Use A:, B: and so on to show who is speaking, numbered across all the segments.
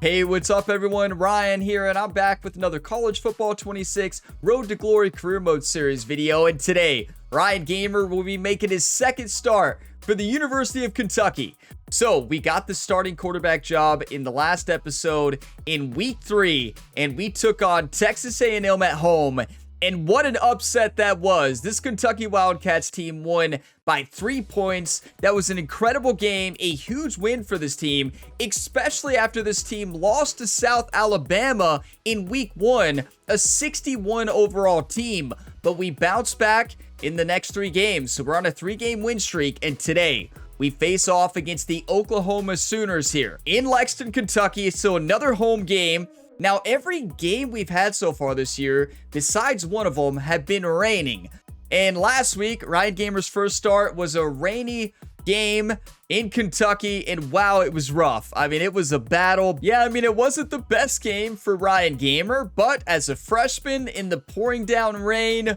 A: Hey, what's up everyone? Ryan here, and I'm back with another College Football 26 Road to Glory Career Mode Series video. And today, Ryan Gamer will be making his second start for the University of Kentucky. So, we got the starting quarterback job in the last episode in week 3, and we took on Texas A&M at home. And what an upset that was. This Kentucky Wildcats team won by 3 points. That was an incredible game, a huge win for this team, especially after this team lost to South Alabama in week 1, a 61 overall team. But we bounced back in the next 3 games. So we're on a 3-game win streak, and today we face off against the Oklahoma Sooners here in Lexington, Kentucky. So another home game. Now, every game we've had so far this year, besides one of them, have been raining. And last week, Ryan Gamer's first start was a rainy game in Kentucky, and wow, it was rough. I mean, it was a battle. Yeah, I mean, it wasn't the best game for Ryan Gamer, but as a freshman in the pouring down rain,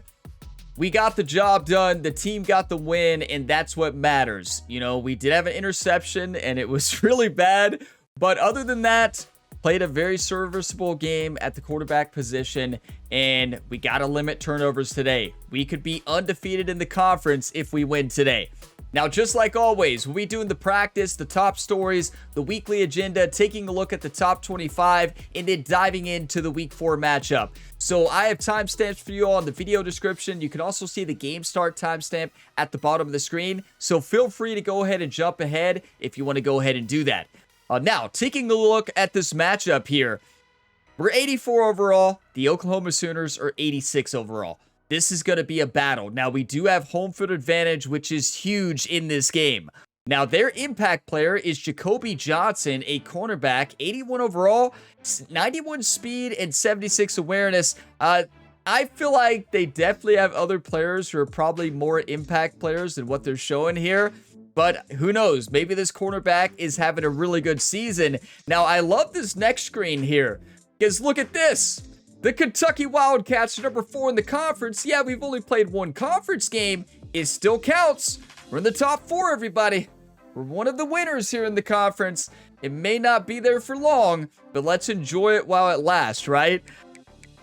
A: we got the job done. The team got the win, and that's what matters. You know, we did have an interception, and it was really bad, but other than that, played a very serviceable game at the quarterback position, and we got to limit turnovers today. We could be undefeated in the conference if we win today. Now, just like always, we'll be doing the practice, the top stories, the weekly agenda, taking a look at the top 25, and then diving into the week 4 matchup. So I have timestamps for you all in the video description. You can also see the game start timestamp at the bottom of the screen. So feel free to go ahead and jump ahead if you want to go ahead and do that. Now, taking a look at this matchup here, we're 84 overall. The Oklahoma Sooners are 86 overall. This is going to be a battle. Now, we do have home field advantage, which is huge in this game. Now, their impact player is Jacoby Johnson, a cornerback, 81 overall, 91 speed, and 76 awareness. I feel like they definitely have other players who are probably more impact players than what they're showing here. But who knows? Maybe this cornerback is having a really good season. Now, I love this next screen here, because look at this. The Kentucky Wildcats are number 4 in the conference. Yeah, we've only played 1 conference game. It still counts. We're in the top 4, everybody. We're one of the winners here in the conference. It may not be there for long, but let's enjoy it while it lasts, right?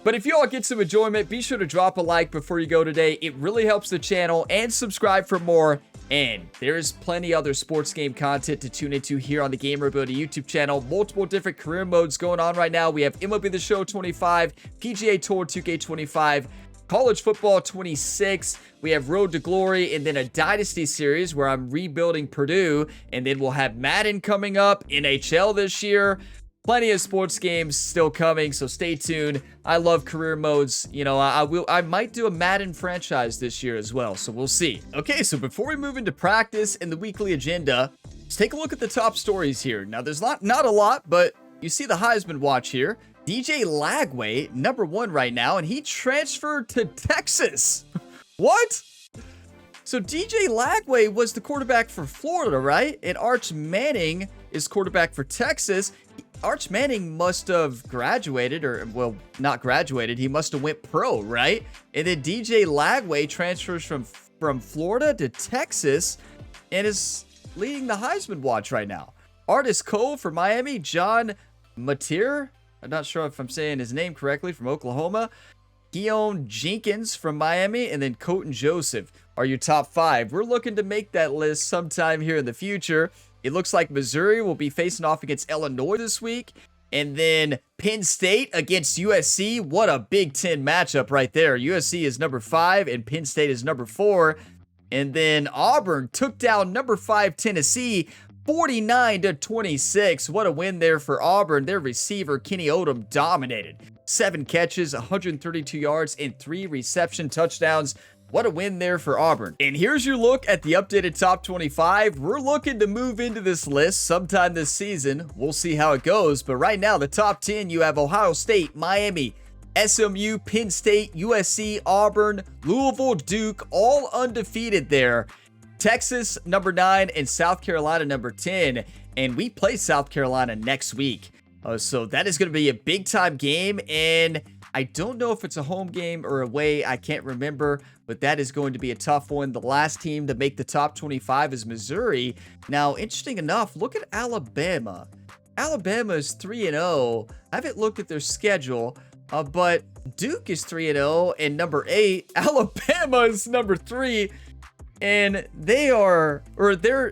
A: But if you all get some enjoyment, be sure to drop a like before you go today. It really helps the channel, and subscribe for more. And there's plenty other sports game content to tune into here on the Gamer Ability YouTube channel. Multiple different career modes going on right now. We have MLB The Show 25, PGA Tour 2K25, College Football 26. We have Road to Glory, and then a Dynasty series where I'm rebuilding Purdue. And then we'll have Madden coming up, NHL this year. Plenty of sports games still coming, so stay tuned. I love career modes. You know, I might do a Madden franchise this year as well, so we'll see. Okay, so before we move into practice and the weekly agenda, let's take a look at the top stories here. Now, there's not a lot, but you see the Heisman watch here. DJ Lagway, number 1 right now, and he transferred to Texas. What? So DJ Lagway was the quarterback for Florida, right? And Arch Manning is quarterback for Texas. Arch Manning must have graduated, or, well, not graduated. He must have went pro, right? And then DJ Lagway transfers from Florida to Texas and is leading the Heisman watch right now. Artis Cole for Miami. John Mateer, I'm not sure if I'm saying his name correctly, from Oklahoma. Keon Jenkins from Miami, and then Colton Joseph are your top 5. We're looking to make that list sometime here in the future. It looks like Missouri will be facing off against Illinois this week. And then Penn State against USC. What a Big Ten matchup right there. USC is number 5 and Penn State is number 4. And then Auburn took down number 5 Tennessee 49-26. What a win there for Auburn. Their receiver Kenny Odom dominated. 7 catches, 132 yards, and 3 reception touchdowns. What a win there for Auburn. And here's your look at the updated top 25. We're looking to move into this list sometime this season. We'll see how it goes. But right now, the top 10, you have Ohio State, Miami, SMU, Penn State, USC, Auburn, Louisville, Duke, all undefeated there. Texas, number 9, and South Carolina, number 10. And we play South Carolina next week. So that is going to be a big-time game, and I don't know if it's a home game or away. I can't remember, but that is going to be a tough one. The last team to make the top 25 is Missouri. Now, interesting enough, look at Alabama. Alabama is 3-0. I haven't looked at their schedule, but Duke is 3-0 and number 8. Alabama is number 3, and they're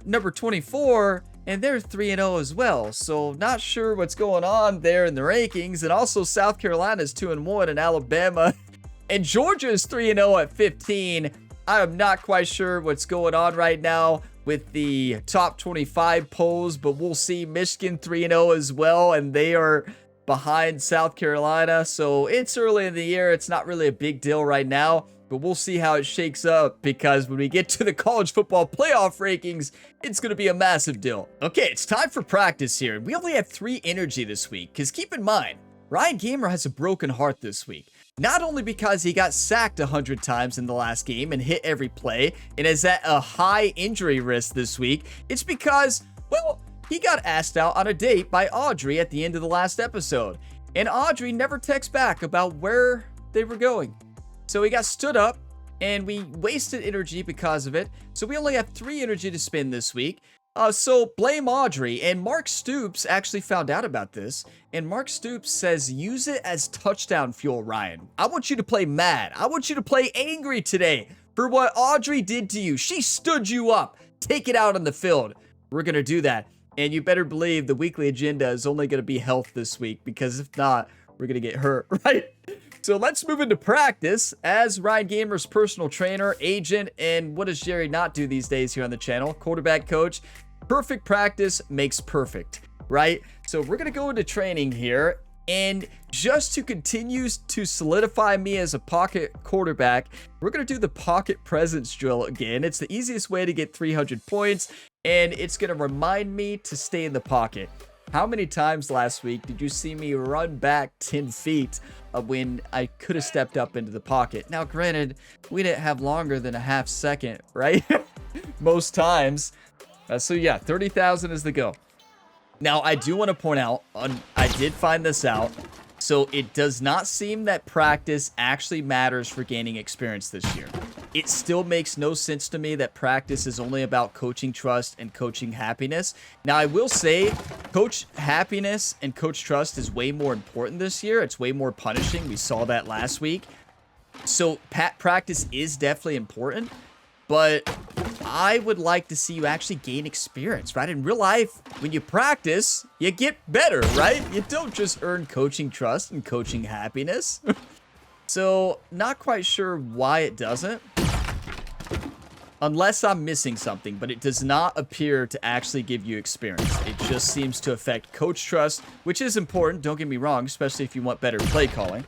A: number 24, and they're 3-0 as well. So not sure what's going on there in the rankings. And also South Carolina is 2-1, and Alabama and Georgia is 3-0 at 15. I am not quite sure what's going on right now with the top 25 polls, but we'll see. Michigan 3-0 as well, and they are behind South Carolina. So it's early in the year. It's not really a big deal right now, but we'll see how it shakes up, because when we get to the college football playoff rankings, it's going to be a massive deal. Okay, it's time for practice here. We only have 3 energy this week, because keep in mind, Ryan Gamer has a broken heart this week. Not only because he got sacked 100 times in the last game and hit every play and is at a high injury risk this week, it's because, well, he got asked out on a date by Audrey at the end of the last episode. And Audrey never texts back about where they were going. So he got stood up, and we wasted energy because of it. So we only have 3 energy to spend this week. So blame Audrey. And Mark Stoops actually found out about this. And Mark Stoops says, use it as touchdown fuel, Ryan. I want you to play mad. I want you to play angry today for what Audrey did to you. She stood you up. Take it out on the field. We're going to do that. And you better believe the weekly agenda is only going to be health this week, because if not, we're going to get hurt, right? So let's move into practice as Ryan Gamer's personal trainer, agent, and what does Jerry not do these days here on the channel? Quarterback coach. Perfect practice makes perfect, right? So we're going to go into training here, and just to continue to solidify me as a pocket quarterback, we're going to do the pocket presence drill again. It's the easiest way to get 300 points, and it's going to remind me to stay in the pocket. How many times last week did you see me run back 10 feet when I could have stepped up into the pocket? Now, granted, we didn't have longer than a half second, right? Most times. So yeah, 30,000 is the go. Now, I do want to point out, I did find this out. So it does not seem that practice actually matters for gaining experience this year. It still makes no sense to me that practice is only about coaching trust and coaching happiness. Now, I will say coach happiness and coach trust is way more important this year. It's way more punishing. We saw that last week. So practice is definitely important, but I would like to see you actually gain experience, right? In real life, when you practice, you get better, right? You don't just earn coaching trust and coaching happiness. So, not quite sure why it doesn't. Unless I'm missing something, but it does not appear to actually give you experience. It just seems to affect coach trust, which is important, don't get me wrong, especially if you want better play calling.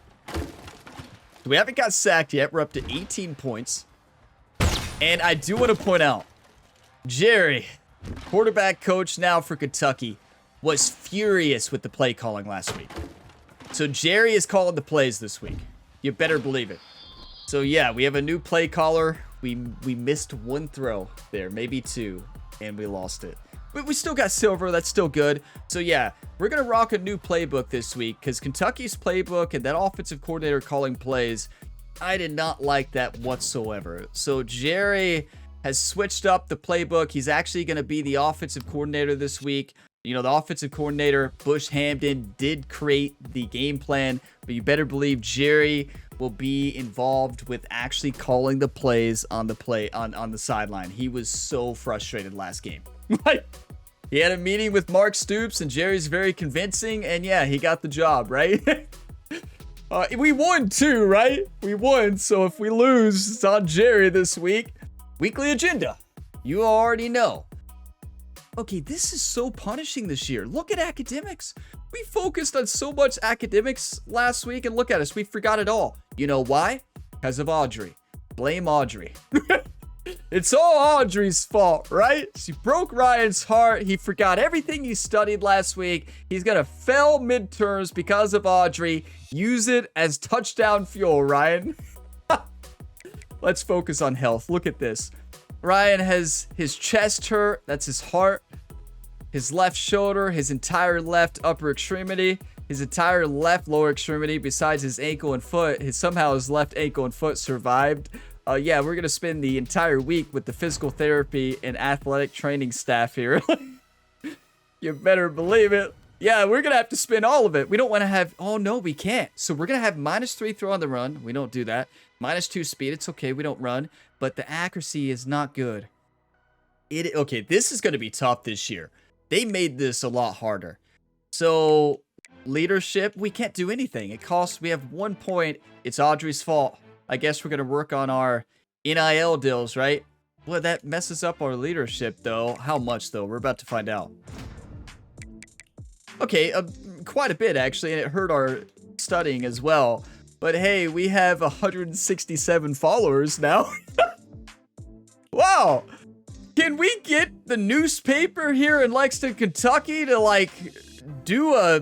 A: We haven't got sacked yet. We're up to 18 points. And I do want to point out, Jerry, quarterback coach now for Kentucky, was furious with the play calling last week. So Jerry is calling the plays this week. You better believe it. So yeah, we have a new play caller. We missed 1 throw there, maybe 2, and we lost it. But we still got silver. That's still good. So yeah, we're going to rock a new playbook this week, because Kentucky's playbook and that offensive coordinator calling plays, I did not like that whatsoever. So Jerry has switched up the playbook. He's actually going to be the offensive coordinator this week. You know, the offensive coordinator, Bush Hamden, did create the game plan, but you better believe Jerry will be involved with actually calling the plays on the sideline. He was so frustrated last game. He had a meeting with Mark Stoops, and Jerry's very convincing, and yeah, he got the job, right? We won too, right? We won, so if we lose, it's on Jerry this week. Weekly agenda. You already know. Okay, this is so punishing this year. Look at academics. We focused on so much academics last week, and look at us. We forgot it all. You know why? Because of Audrey. Blame Audrey. It's all Audrey's fault, right? She broke Ryan's heart. He forgot everything he studied last week. He's going to fail midterms because of Audrey. Use it as touchdown fuel, Ryan. Let's focus on health. Look at this. Ryan has his chest hurt. That's his heart. His left shoulder, his entire left upper extremity, his entire left lower extremity, besides his ankle and foot. Somehow his left ankle and foot survived. Yeah, we're going to spend the entire week with the physical therapy and athletic training staff here. You better believe it. Yeah, we're going to have to spin all of it. We don't want to have... Oh, no, we can't. So we're going to have -3 throw on the run. We don't do that. -2 speed. It's okay. We don't run. But the accuracy is not good. Okay, this is going to be tough this year. They made this a lot harder. So, leadership, we can't do anything. It costs... We have 1 point. It's Audrey's fault. I guess we're going to work on our NIL deals, right? Well, that messes up our leadership, though. How much, though? We're about to find out. Okay, quite a bit, actually, and it hurt our studying as well. But hey, we have 167 followers now. Wow! Can we get the newspaper here in Lexington, Kentucky to, like, do a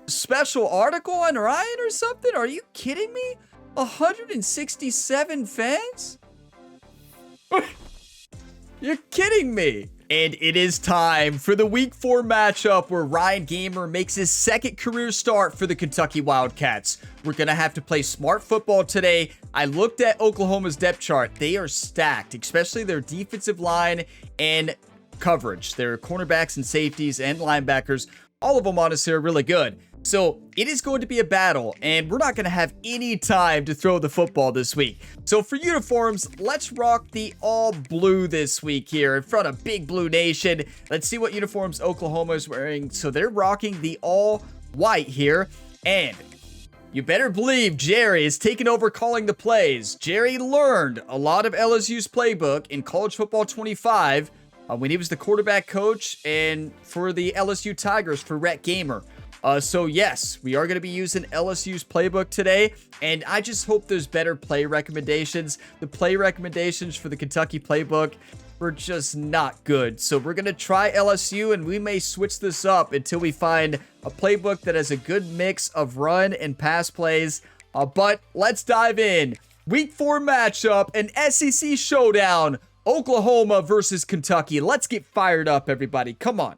A: special article on Ryan or something? Are you kidding me? 167 fans? You're kidding me. And it is time for the Week 4 matchup where Ryan Gamer makes his second career start for the Kentucky Wildcats. We're going to have to play smart football today. I looked at Oklahoma's depth chart. They are stacked, especially their defensive line and coverage. Their cornerbacks and safeties and linebackers, all of them honestly are really good. So it is going to be a battle, and we're not going to have any time to throw the football this week. So for uniforms, let's rock the all blue this week here in front of Big Blue Nation. Let's see what uniforms Oklahoma is wearing. So they're rocking the all white here, and you better believe Jerry is taking over calling the plays. Jerry learned a lot of LSU's playbook in College Football 25 when he was the quarterback coach and for the LSU Tigers for Rhett Gamer. So yes, we are going to be using LSU's playbook today, and I just hope there's better play recommendations. The play recommendations for the Kentucky playbook were just not good. So we're going to try LSU, and we may switch this up until we find a playbook that has a good mix of run and pass plays. But let's dive in. Week 4 matchup, an SEC showdown, Oklahoma versus Kentucky. Let's get fired up, everybody. Come on.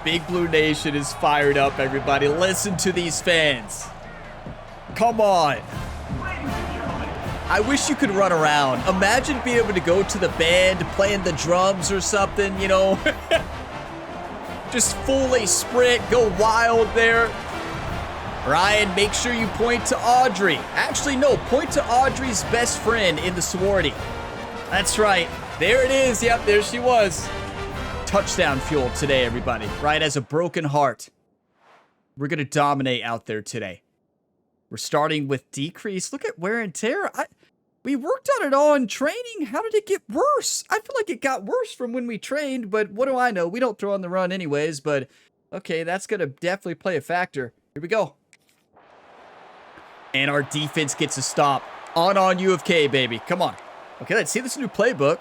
A: Big Blue Nation is fired up, everybody. Listen to these fans. Come on. I wish you could run around. Imagine being able to go to the band, playing the drums or something, you know. Just fully sprint, go wild there. Ryan, make sure you point to Audrey. Actually, no, point to Audrey's best friend in the sorority. That's right. There it is. Yep, there she was. Touchdown fuel today, everybody. Ryan has a broken heart. We're going to dominate out there today. We're starting with decrease. Look at wear and tear. We worked on it all in training. How did it get worse? I feel like it got worse from when we trained, but what do I know? We don't throw on the run anyways, but okay, that's going to definitely play a factor. Here we go. And our defense gets a stop. On U of K, baby. Come on. Okay, let's see this new playbook.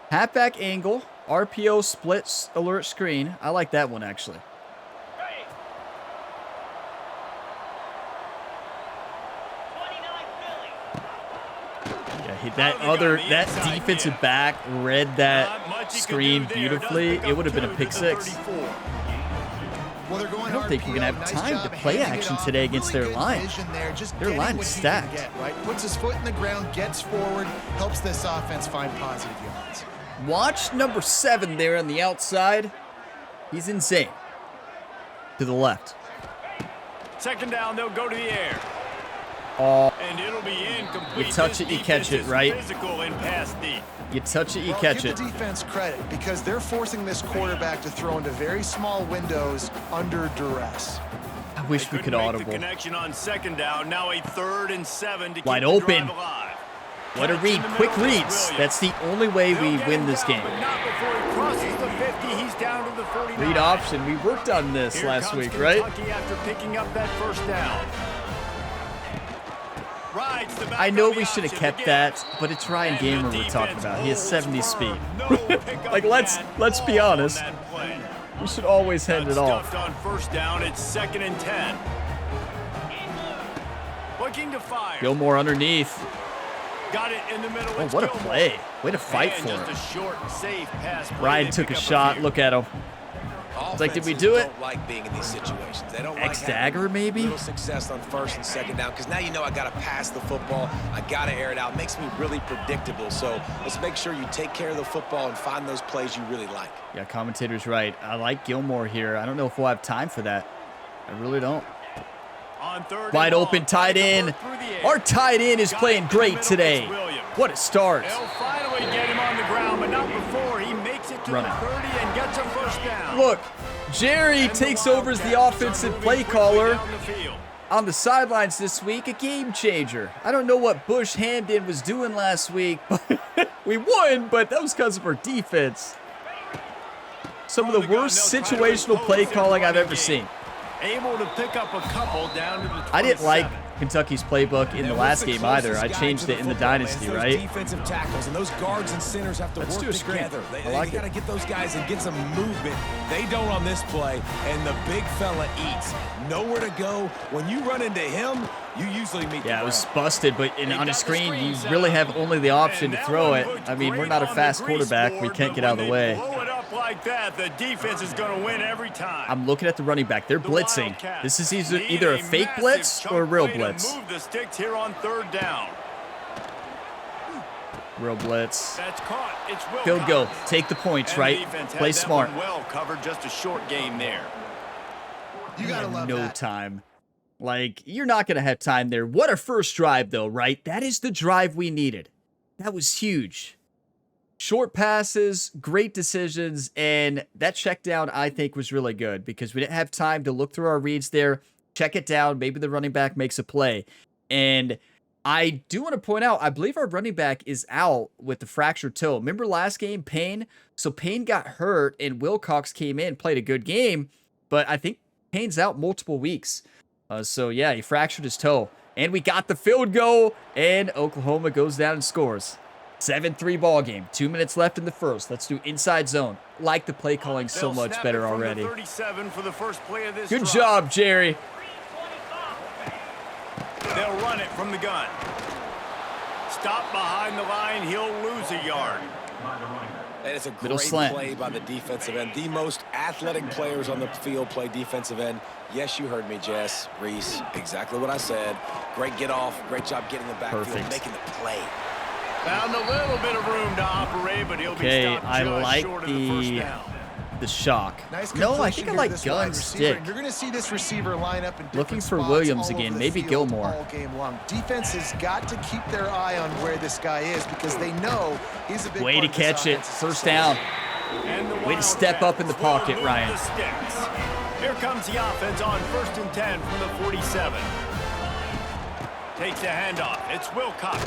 A: Halfback angle. RPO split alert screen. I like that one, actually. Yeah, that defensive back read that screen beautifully. It would have been a pick six. I don't think we're going to have time to play action today against their line. Their line is stacked.
B: Puts his foot in the ground, gets forward, helps this offense find positive yards.
A: Watch number 7 there on the outside. He's insane. To the left.
C: Second down, they'll go to the air. And it'll be incomplete.
A: You touch it, you catch it, right?
C: Physical and pass deep.
A: You touch it, you catch it.
B: Give the defense credit because they're forcing this quarterback to throw into very small windows under duress.
A: I wish we could audible.
C: The connection on second down. Now a 3rd and 7 to
A: wide
C: keep the
A: open.
C: drive alive.
A: What a read. Quick reads. That's the only way we win this game.
C: Not before he crosses the 50. He's down to the 49.
A: Read option. We worked on this last week, right?
C: After picking up that first down.
A: I know we should have kept that, but it's Ryan Gamer we're talking about. He has 70 speed. Like, let's be honest. We should always hand it off.
C: On first down, it's 2nd and 10. Looking to fire.
A: Gilmore underneath.
C: Got it in the middle.
A: Oh, what a play. Way to fight for
C: just
A: it.
C: a short, safe pass play.
A: Ryan
C: They
A: took a
C: pick up
A: shot.
C: few.
A: Look at him. It's like, did we do it?
D: Don't like being in these situations. They don't
A: X-dagger, maybe?
D: Little success on first and second down, because now you know I got to pass the football. I got to air it out. It makes me really predictable. So let's make sure you take care of the football and find those plays you really like.
A: Yeah, commentator's right. I like Gilmore here. I don't know if we'll have time for that. I really don't.
C: On third
A: Wide
C: and
A: open,
C: long,
A: tight
C: trying to
A: end.
C: work through the air.
A: Our tight end is
C: Got
A: playing
C: it in the
A: great
C: middle,
A: today.
C: it's Williams.
A: What a start.
C: They'll finally get him on the ground, but not before he makes it to
A: Run
C: the
A: it.
C: 30 and gets a first down.
A: Look, Jerry
C: And
A: takes
C: the
A: over as the
C: Wildcats are
A: offensive
C: moving
A: play
C: quickly
A: caller
C: down the field.
A: on the sidelines this week. A game changer. I don't know what Bush Hamden was doing last week, but we won, but that was because of our defense. Some of the worst situational play calling I've ever seen.
C: Able to pick up a couple down to the 27.
A: I didn't like Kentucky's playbook in the last game either. I changed it in the Dynasty, right?
D: Defensive tackles and those guards and centers have to
A: Let's
D: work
A: do a screen.
D: together.
A: I
D: They
A: like
D: got to
A: it.
D: get those guys and get some movement. They don't on this play, and the big fella eats. Nowhere to go. When you run into him, you usually meet
A: Yeah,
D: the
A: it was
D: ground.
A: busted, but on a screen, you really have only the option to throw it. I mean, we're not a fast quarterback. We can't get out of the way.
C: Blow it up like that, the defense is going to win every time.
A: I'm looking at the running back. They're blitzing. This is either a fake blitz or a real blitz.
C: Move the sticks here on third down.
A: Real blitz.
C: That's caught. It's Will
A: Field goal.
C: Collins.
A: Take the points,
C: And the
A: right?
C: defense had
A: Play
C: that
A: smart.
C: one well covered, just a short game there.
B: You gotta love
A: No
B: that.
A: time. Like, you're not going to have time there. What a first drive, though, right? That is the drive we needed. That was huge. Short passes, great decisions, and that check down, I think, was really good because we didn't have time to look through our reads there, check it down, maybe the running back makes a play. And I do want to point out, I believe our running back is out with the fractured toe. Remember last game, Payne? So Payne got hurt, and Wilcox came in, played a good game, but I think Payne's out multiple weeks. So, yeah, he fractured his toe. And we got the field goal, and Oklahoma goes down and scores. 7-3 ball game. 2 minutes left in the first. Let's do inside zone. Like the play calling so
C: They'll
A: much
C: snap
A: better
C: it from the
A: already.
C: 37 for the first play of this
A: Good
C: drive.
A: job, Jerry.
C: They'll run it from the gun. Stop behind the line. He'll lose a yard.
D: And it's a
A: Middle
D: great
A: slant.
D: play by the defensive end. The most athletic players on the field play defensive end. Yes, you heard me, Jess, Reese. Exactly what I said. Great get off. Great job getting the backfield,
A: Perfect.
D: making the play.
C: Found a little bit of room to operate, but he'll
A: Okay,
C: be stopped
A: I
C: just
A: like
C: short of the first
A: the
C: down.
A: shock.
B: Nice
A: No, I
B: completion
A: think I
B: here
A: like
B: to this
A: gun
B: wide receiver.
A: stick.
B: You're going to see this receiver line up in different
A: Looking for
B: spots
A: Williams
B: all
A: again,
B: over the
A: maybe
B: field
A: Gilmore.
B: all game long. Defense has got to keep their eye on where this guy is because they know he's a big
A: Way
B: part
A: to
B: of this
A: catch it.
B: offense's
A: First
B: success.
A: down.
C: And the
A: Way to step up in the
C: Wildcats
A: pocket,
C: will move
A: Ryan.
C: the sticks. Here comes the offense on 1st and 10 from the 47. Takes the handoff. It's Wilcox.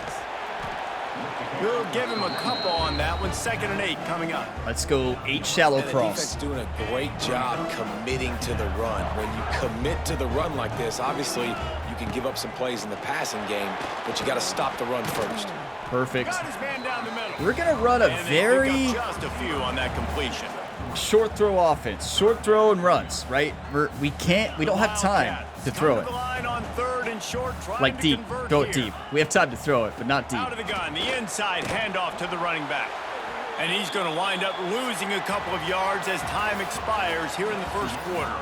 C: We'll give him a couple on that one. 2nd and 8 coming up.
A: Let's go 8 shallow
D: And the
A: cross.
D: defense doing a great job committing to the run. When you commit to the run like this, obviously you can give up some plays in the passing game, but you got to stop the run first.
A: Perfect.
C: Got his man down the middle.
A: We're going to run a
C: And they
A: very
C: pick up just a few on that completion.
A: short throw offense. Short throw and runs, right? We don't have time to throw it.
C: The line on 3rd and short, trying
A: Like
C: to
A: deep.
C: convert
A: Go
C: here.
A: deep. We have time to throw it, but not deep.
C: Out of the gun, the inside handoff to the running back. And he's going to wind up losing a couple of yards as time expires here in the first quarter.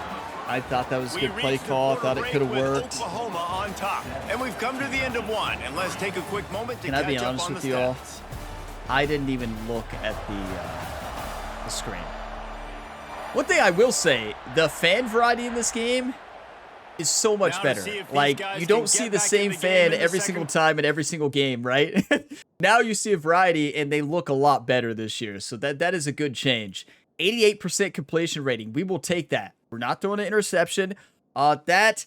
A: I thought that was a
C: We
A: good play
C: reached the
A: call. I
C: quarter
A: thought it
C: break
A: could have
C: with
A: worked.
C: Oklahoma on top. And we've come to the end of one. And let's take a quick moment to
A: Can I
C: catch
A: be
C: up
A: honest
C: on
A: with
C: the
A: you all?
C: stats.
A: I didn't even look at the screen. One thing I will say, the fan variety in this game is so much
C: Now to
A: better.
C: see if these
A: Like,
C: guys
A: you
C: can
A: don't see
C: get
A: the
C: back in
A: same
C: the game
A: fan
C: in the
A: every
C: second-
A: single time in every single game, right? Now you see a variety, and they look a lot better this year. So that is a good change. 88% completion rating. We will take that. We're not throwing an interception. That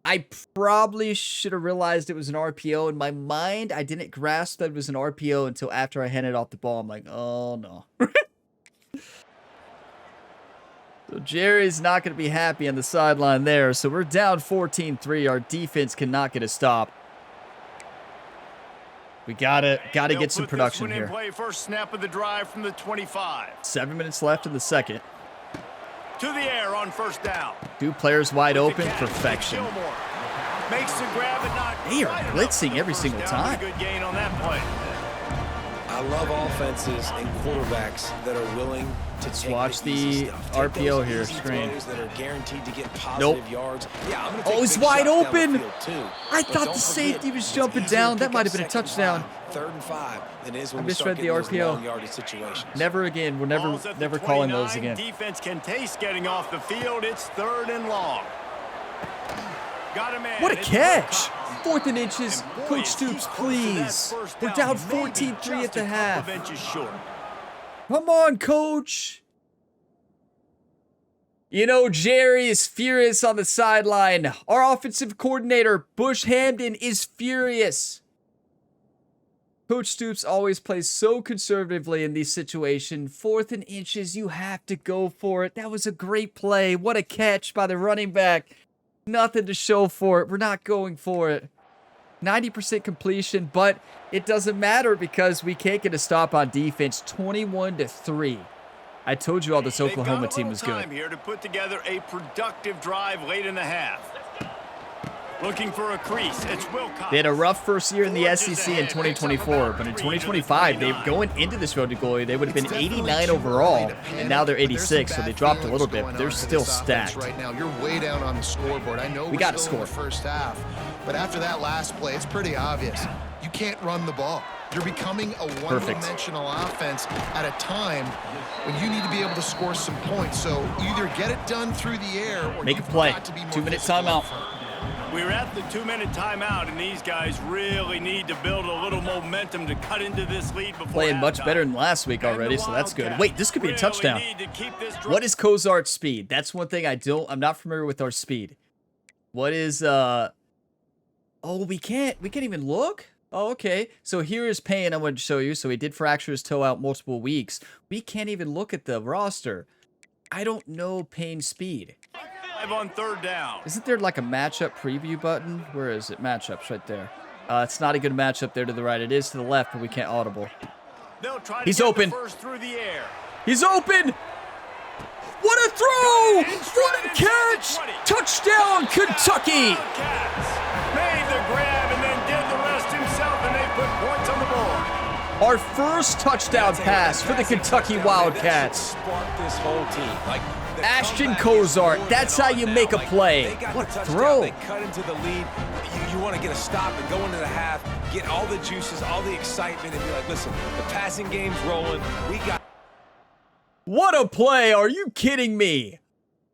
A: I probably should have realized it was an RPO. In my mind, I didn't grasp that it was an RPO until after I handed off the ball. I'm like, oh no. So Jerry's not going to be happy on the sideline there. So we're down 14-3. Our defense cannot get a stop. We gotta
C: They'll
A: get some
C: put this
A: production
C: one in
A: here.
C: play, first snap of the drive from the 25.
A: 7 minutes left in the second.
C: To the air on 1st down.
A: 2 players wide
C: With the
A: open.
C: catch,
A: Perfection.
C: Gilmore. Makes the grab and not
A: They are
C: quite enough
A: blitzing
C: for the
A: every
C: first
A: single
C: down.
A: time.
C: Good gain on that play.
D: I love offenses and quarterbacks that are willing to
A: Let's
D: take
A: watch
D: the easy
A: the
D: stuff. Take
A: RPO
D: those
A: here,
D: easy
A: screen.
D: throws that are guaranteed to get positive yards. Yeah, I'm gonna take
A: Oh, he's
D: big
A: wide
D: shots down the
A: open.
D: field, too.
A: I
D: But
A: thought
D: don't
A: the
D: forget,
A: safety was
D: it's
A: jumping
D: easier to
A: down. That
D: pick
A: might
D: up
A: have been a
D: second
A: touchdown.
D: and 5, 3rd and 5 than it is when
A: I
D: we start
A: misread the
D: getting those
A: RPO.
D: long yardage situations.
A: Never again. We're
C: Ball's at the
A: never calling those
C: 29.
A: again.
C: Defense can taste getting off the field. It's 3rd and long. Got a man.
A: What a
C: It's
A: catch!
C: Wilcox.
A: 4th and inches.
C: And boy,
A: Coach
C: is he
A: Stoops,
C: close to that
A: please.
C: first
A: We're
C: down.
A: down
C: Maybe
A: 14-3 at
C: just
A: the
C: a
A: half.
C: couple of inches short.
A: Come on, coach. You know, Jerry is furious on the sideline. Our offensive coordinator, Bush Hamden, is furious. Coach Stoops always plays so conservatively in these situations. 4th and inches, you have to go for it. That was a great play. What a catch by the running back. Nothing to show for it. We're not going for it. 90% completion, but it doesn't matter because we can't get a stop on defense. 21-3. I told you all this
C: They've
A: Oklahoma
C: got a
A: team
C: little
A: was good.
C: time here to put together a productive drive late in the half. Looking for a crease. It's Wilcox.
A: They had a rough first year in the SEC in 2024, but in 2025, they going into this road to glory, they would have been 89 overall, and now they're 86, so they dropped a little bit, but they're still stacked.
B: Right now, you're way down on the scoreboard. I know
A: We
B: we're
A: gotta
B: still in the
A: score.
B: first half, but after that last play, it's pretty obvious. You can't run the ball. You're becoming a one-dimensional offense at a time when you need to be able to score some points. So either get it done through the air or
A: Make a
B: you've
A: play.
B: got to be more
A: 2-minute
B: physical
A: timeout.
B: up front.
C: We're at the 2-minute timeout, and these guys really need to build a little momentum to cut into this lead before
A: Playing much
C: halftime.
A: better than last week
C: And
A: already,
C: the
A: so that's good.
C: Wildcats
A: Wait, this could be a
C: really
A: touchdown.
C: need to keep this
A: What is Cozart's speed? That's one thing I'm not familiar with our speed. What is, oh, we can't even look? Oh, okay. So here is Payne, I'm going to show you. So he did fracture his toe out multiple weeks. We can't even look at the roster. I don't know Payne's speed.
C: 5 on 3rd down.
A: Isn't there like a matchup preview button? Where is it? Matchups right there. It's not a good matchup there to the right. It is to the left, but we can't audible.
C: They'll try to
A: He's
C: get
A: open.
C: the first through the air.
A: He's open! What a throw! What a catch! Touchdown, Kentucky!
C: Wildcats made the grab and then did the rest himself, and they put points on the board.
A: Our first touchdown pass for the Kentucky Wildcats.
D: Spark this whole team. Like the
A: Ashton
D: comeback is
A: Cozart,
D: more
A: that's
D: than
A: how
D: on
A: you
D: now.
A: make a
D: Like,
A: play.
D: they got
A: What
D: the
A: a
D: touchdown,
A: throw.
D: They cut into the lead. You want to get a stop and go into the half, get all the juices, all the excitement, and be like, listen, the passing game's rolling. We got.
A: What a play. Are you kidding me?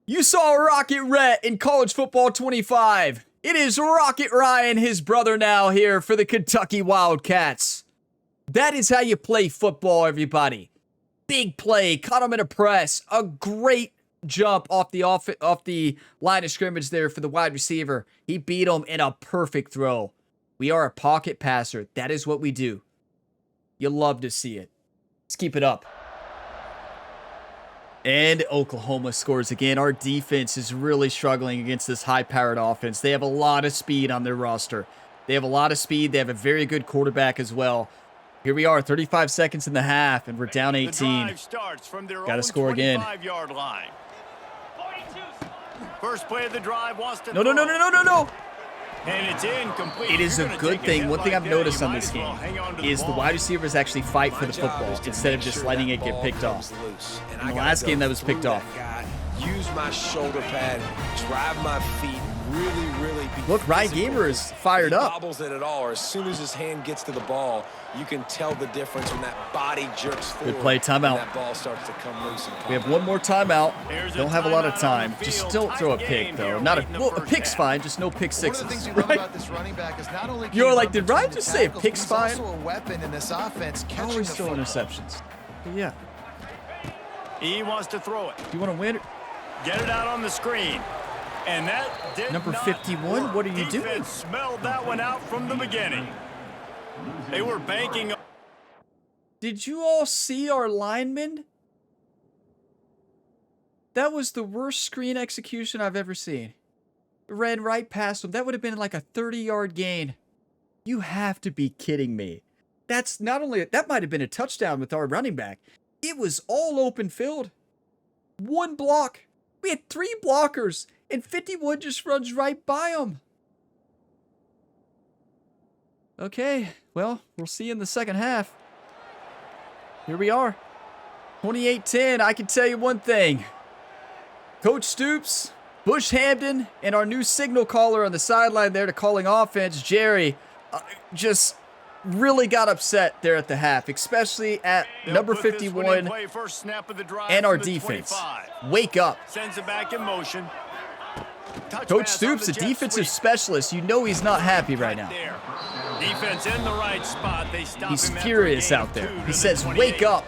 A: You saw Rocket Rhett in College Football 25. It is Rocket Ryan, his brother now here for the Kentucky Wildcats. That is how you play football, everybody. Big play, caught him in a press. A great jump off the line of scrimmage there for the wide receiver. He beat him in a perfect throw. We are a pocket passer. That is what we do. You love to see it. Let's keep it up. And Oklahoma scores again. Our defense is really struggling against this high-powered offense. They have a lot of speed on their roster. They have a lot of speed. They have a very good quarterback as well. Here we are, 35 seconds in the half, and we're down
C: The
A: 18.
C: drive starts from their
A: Gotta
C: own
A: score again.
C: 25-yard line. First play of the drive wants to
A: No.
C: throw. And it's incomplete.
A: It is
C: You're
A: a
C: gonna
A: good
C: take a
A: thing.
C: hit
A: One thing
C: like
A: I've
C: that,
A: noticed
C: you
A: on
C: might
A: this
C: as well
A: game
C: hang on to
A: is the
C: ball.
A: wide receivers actually fight for
D: My
A: the
D: job
A: football
D: is to
A: instead of
D: make
A: just
D: sure
A: letting
D: that
A: it get
D: ball
A: picked
D: comes
A: off.
D: loose. And
A: In
D: I
A: the
D: gotta
A: last
D: go
A: game, that was
D: through
A: picked
D: that
A: off.
D: guy, use my shoulder pad, drive my feet, really be
A: Look, Ryan
D: physical.
A: Gamer is fired
D: He
A: up.
D: bobbles it at all, or as soon as his hand gets to the ball, you can tell the difference when that body jerks forward.
A: play, timeout.
D: And that ball starts to come loose and pop
A: We have
D: out.
A: one more timeout.
C: Here's a
A: Don't have a lot of
C: timeout on
A: time.
C: the
A: Just
C: field.
A: don't throw a
C: Tight
A: pick,
C: game
A: though.
C: here
A: Not
C: late in the
A: a
C: first
A: pick's
C: half.
A: fine. Just no pick
B: One of the
A: sixes.
B: things we love
A: Right?
B: about this running back is not only
A: You're
B: can he
A: like,
B: run
A: did
B: between
A: Ryan
B: the
A: just say a
B: tackles,
A: pick's
B: he's
A: fine?
B: also a weapon in this offense, catching
A: Always
B: the
A: throw
B: football.
A: interceptions. But yeah,
C: He wants to throw it.
A: if you want to win it,
C: Get it out on the screen. And that did
A: Number
C: not
A: 51,
C: work.
A: what are you
C: Defense
A: doing?
C: Smelled that one out from the beginning. They were banking on
A: did you all see our lineman? That was the worst screen execution I've ever seen. Ran right past him. That would have been like a 30-yard gain. You have to be kidding me. That's not only, that might have been a touchdown with our running back. It was all open field. One block. We had 3 blockers, and 51 just runs right by him. Okay, well, we'll see you in the second half. Here we are. 28-10. I can tell you one thing. Coach Stoops, Bush Hamden, and our new signal caller on the sideline there to calling offense, Jerry, just really got upset there at the half, especially at number 51 and our defense. Wake up.
C: Sends it back in motion.
A: Coach Stoops, a defensive specialist, you know he's not happy right now.
C: Defense in the right spot. They stop
A: He's
C: him
A: furious out there. He says, wake up.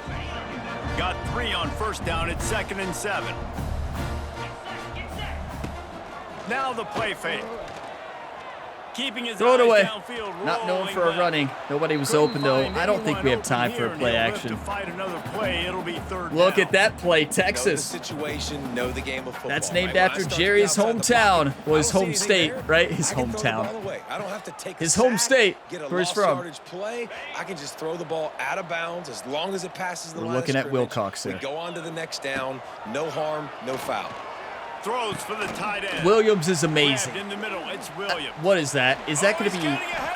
C: Got 3 on first down. It's 2nd and 7. Now the play fake. Keeping his
A: Throw it away.
C: Downfield,
A: not known for a running. Nobody was open, though. I don't think we have time for a play action. Look at that play, Texas.
D: Know the situation, know the game of football.
A: That's named after Jerry's hometown. Well, his home state, right? His hometown.
D: I don't have to take
A: his home state, where he's from.
D: Play. I can just throw the ball out of bounds as long as it passes the line.
A: We're looking at Wilcox there.
D: We go on to the next down. No harm, no foul.
C: Throws for the tight end.
A: Williams is amazing.
C: In the middle, it's Williams.
A: What is that? Is that going to be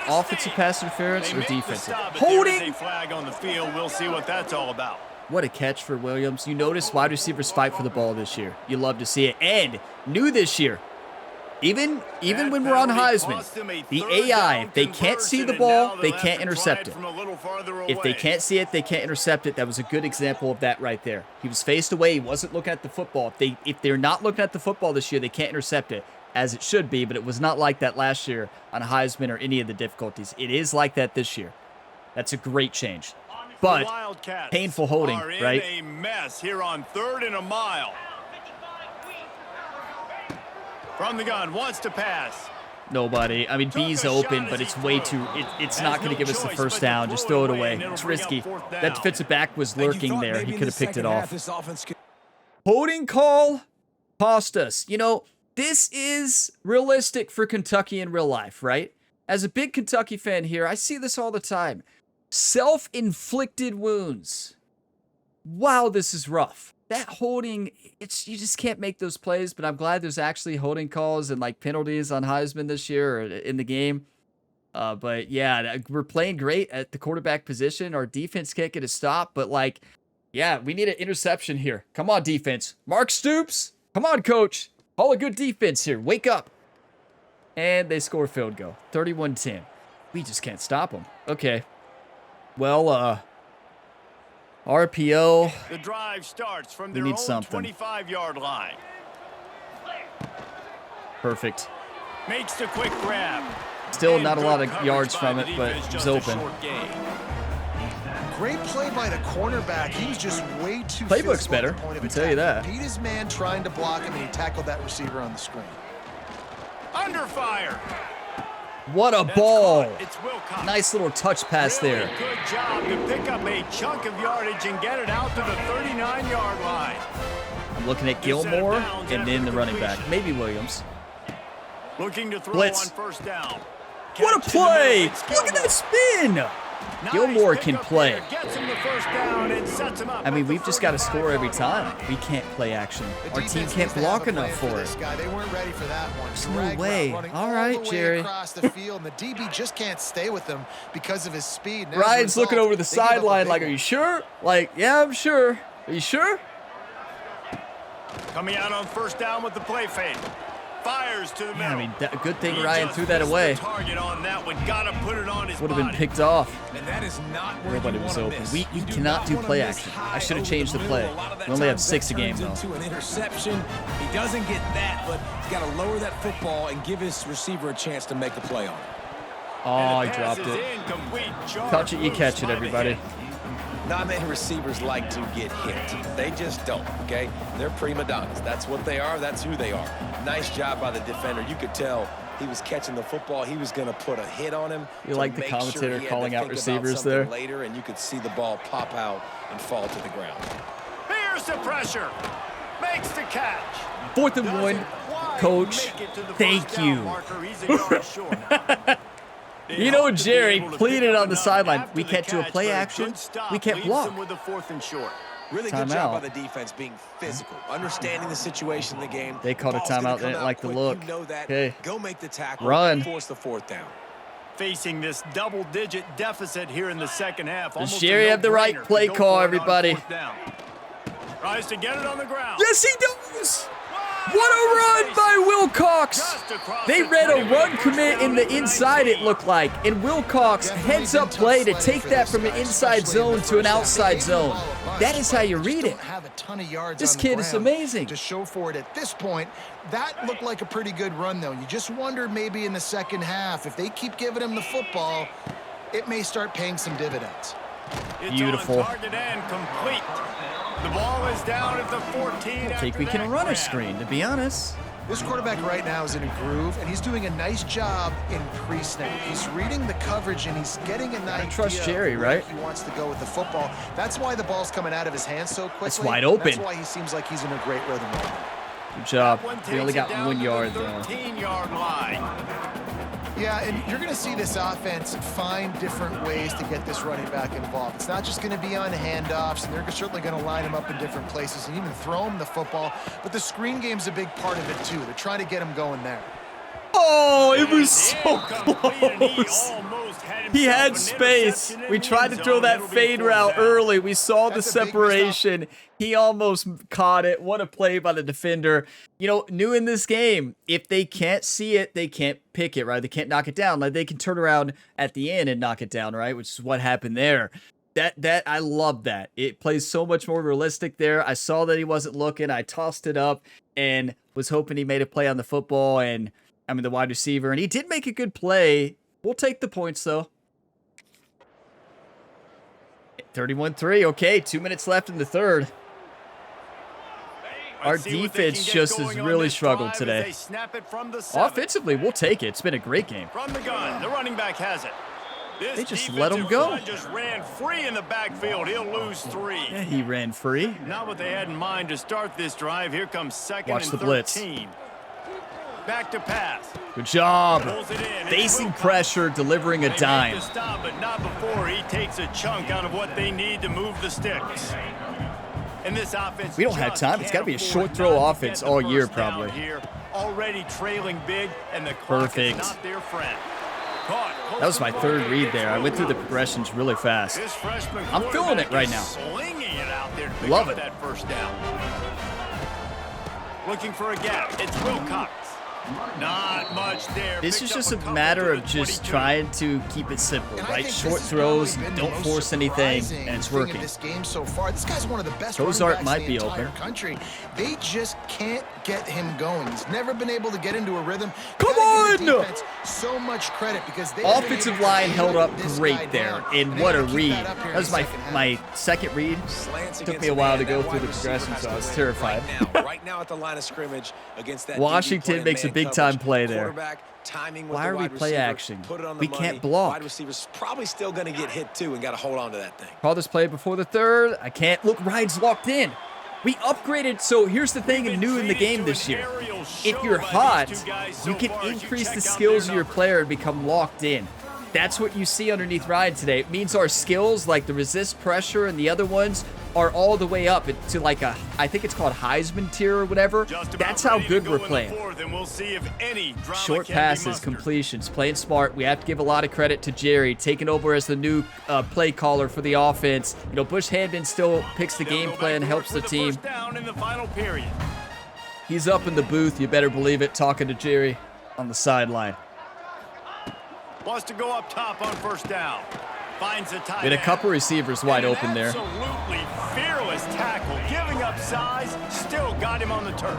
A: offensive pass interference or defensive? Holding!
C: A flag on the field. We'll see what that's all about.
A: What a catch for Williams. You notice wide receivers fight for the ball this year. You love to see it. And new this year, even when we're on Heisman, the AI, if they can't see the ball, they can't intercept it. If they can't see it, they can't intercept it. That was a good example of that right there. He was faced away. He wasn't looking at the football. If they're not looking at the football this year, they can't intercept it, as it should be. But it was not like that last year on Heisman or any of the difficulties. It is like that this year. That's a great change. But painful holding, right?
C: A mess here on 3rd and a mile. From the gun, wants to pass.
A: Nobody. I mean, B's open, but it's way too... It's not going to give us the first down. Just throw it away. It's risky. That defensive back was lurking there. He could have picked it off. Holding call cost us. You know, this is realistic for Kentucky in real life, right? As a big Kentucky fan here, I see this all the time. Self-inflicted wounds. Wow, this is rough. That holding, you just can't make those plays, but I'm glad there's actually holding calls and like penalties on Heisman this year or in the game. But yeah, we're playing great at the quarterback position. Our defense can't get a stop, but like, yeah, we need an interception here. Come on, defense. Mark Stoops. Come on, coach. Call a good defense here. Wake up. And they score a field goal. 31-10. We just can't stop them. Okay. Well, RPO.
C: The drive starts from their
A: we need
C: own
A: something.
C: 25-yard line.
A: Perfect.
C: Makes the quick grab.
A: Still not a lot of yards from it, but it was open.
B: Great play by the cornerback. He was just way too
A: Playbook's better, I can tell you that.
B: Beat his man trying to block him, and he tackled that receiver on the screen.
C: Under fire.
A: What a ball.
C: It's Wilcox.
A: Nice little touch pass there.
C: Good job to pick up a chunk of yardage and get it out to the 39-yard line.
A: I'm looking at Gilmore and then the running back. Maybe Williams.
C: Looking to throw
A: Blitz.
C: on first down.
A: What a play. Look at that spin. Gilmore can play. I mean, we've just got to score every time. We can't play action. Our team can't block enough for it.
B: They weren't ready for that one.
A: There's no way. All right, Jerry.
B: Across the field, and the DB just can't stay with him because of his speed.
A: Ryan's looking over the sideline like, are you sure? Like, yeah, I'm sure. Are you sure?
C: Coming out on first down with the play fake. Fires to the middle.
A: Yeah, I mean, good thing Ryan threw that away.
C: Target on that one. Gotta put it on his
A: would have been picked off.
D: And that is not where
A: nobody was open. We cannot do play action. I should have changed the play. We only have 6 a game, though.
D: Into an interception. He doesn't get that, but he's got to lower that football and give his receiver a chance to make a play on it.
A: Oh, he dropped it. Touch it, you catch it, everybody.
D: Not many receivers like to get hit. They just don't, okay? They're prima donnas. That's what they are. That's who they are. Nice job by the defender. You could tell he was catching the football. He was going to put a hit on him.
A: You like the commentator calling out receivers there?
D: Later, and you could see the ball pop out and fall to the ground.
C: Here's the pressure. Makes the catch.
A: 4th and 1. Coach, thank you. You know, Jerry pleaded on the sideline. We can't do a play action. We can't block.
D: Really good job by the defense being physical, understanding the situation in the game.
A: They called a timeout. They didn't like the look.
D: You know that.
A: Okay.
D: Go make the tackle.
A: Run.
D: Force the 4th down.
C: Facing this double-digit deficit here in the second half.
A: Does Jerry have the right play call, everybody?
C: Tries to get it on the ground.
A: Yes, he does! What a run by Wilcox! They read a run commit in the inside, it looked like. And Wilcox heads up play to take that from an inside zone to an outside zone. That is how you read it. This kid is amazing.
B: To show for it at this point, that looked like a pretty good run, though. You just wonder maybe in the second half, if they keep giving him the football, it may start paying some dividends.
A: Beautiful.
C: It's on target and complete. The ball is down at the 14.
A: I think we can run a screen, to be honest.
B: This quarterback right now is in a groove, and he's doing a nice job in pre-snap. He's reading the coverage, and he's getting an idea.
A: Trust Jerry, right?
B: He wants to go with the football. That's why the ball's coming out of his hands so quickly.
A: It's wide open.
B: That's why he seems like he's in a great rhythm right now.
A: Good job. We only got 1 yard, though.
C: 13-yard line.
B: Yeah, and you're going to see this offense find different ways to get this running back involved. It's not just going to be on handoffs, and they're certainly going to line him up in different places and even throw him the football. But the screen game's a big part of it, too. They're trying to get him going there.
A: Oh, it was so close. He had space. We tried to throw that fade route early. We saw the separation. He almost caught it. What a play by the defender. You know, new in this game, if they can't see it, they can't pick it, right? They can't knock it down. Like, they can turn around at the end and knock it down, right? Which is what happened there. That I love that. It plays so much more realistic there. I saw that he wasn't looking. I tossed it up and was hoping he made a play on the football and the wide receiver, and he did make a good play. We'll take the points, though. 31-3. Okay, 2 minutes left in the third. Our defense just has really struggled today. Offensively, we'll take it. It's been a great game.
C: From the gun, the running back has it.
A: They just let him go.
C: Just ran free in the backfield. He'll lose 3.
A: Yeah, he ran free.
C: Not what they had in mind to start this drive. Here comes second
A: Watch
C: and
A: the
C: 13.
A: blitz.
C: Back to pass.
A: Good job. Facing pressure, delivering a dime.
C: To stop, but not before he takes a chunk out of what they need to move the sticks. And this offense,
A: we don't have time. It's got to be a short throw offense all year, probably.
C: Here, already trailing big, and the clock is not their friend.
A: That was my third read there. I went through the progressions really fast. I'm feeling it right now. Love it.
C: That first down. Looking for a gap. It's Wilcox. Not much there.
A: This is just a matter of just trying to keep it simple, right? Short throws, don't force anything, and it's working.
B: This game so far, this guy's one of the best
A: Cozart might be open.
B: Country. They just can't get him going. He's never been able to get into a rhythm.
A: Come on!
B: So much credit because they
A: offensive line held up great there, and what a read. That was my second read. Took me a while to go through the progression, so I was terrified.
D: Right now at the line of scrimmage against that
A: Washington makes a big-time play there. Why are we play action? We can't block.
D: Wide receiver's probably still going to get hit, too, and got to hold on to that thing.
A: Call this play before the third. I can't. Look, Ryan's locked in. We upgraded. So here's the thing new in the game this year. If you're hot, you can increase the skills of your player and become locked in. That's what you see underneath Ryan today. It means our skills, like the resist pressure and the other ones, are all the way up to like a, I think it's called Heisman tier or whatever. That's how good we're playing. Short passes, completions, playing smart. We have to give a lot of credit to Jerry, taking over as the new play caller for the offense. You know, Bush Handman still picks the game plan, helps the team. He's up in the booth, you better believe it, talking to Jerry on the sideline.
C: Wants to go up top on first down. Finds a tight
A: We had a couple receivers wide open there.
C: Absolutely fearless tackle, giving up size, still got him on the turf.